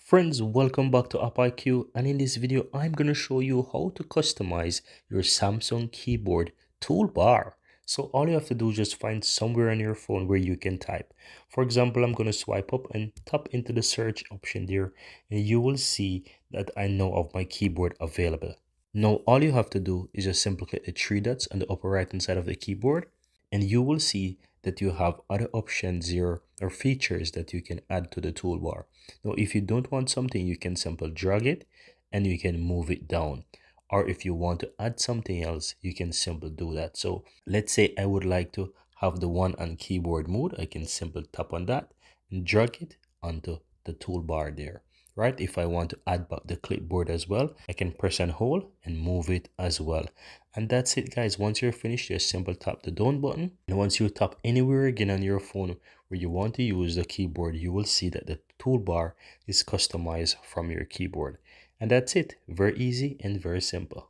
Friends, welcome back to AppIQ, and in this video I'm going to show you how to customize your Samsung keyboard toolbar. So all you have to do is just find somewhere on your phone where you can type. For example, I'm going to swipe up and tap into the search option there, and you will see that I know of my keyboard available. Now all you have to do is just simply click the three dots on the upper right hand side of the keyboard, and you will see that you have other options here or features that you can add to the toolbar. Now, if you don't want something, you can simply drag it and you can move it down. Or if you want to add something else, you can simply do that. So let's say I would like to have the one on keyboard mode. I can simply tap on that and drag it onto the toolbar there. Right? If I want to add back the clipboard as well, I can press and hold and move it as well. And that's it, guys. Once you're finished, just simply tap the down button. And once you tap anywhere again on your phone where you want to use the keyboard, you will see that the toolbar is customized from your keyboard. And that's it. Very easy and very simple.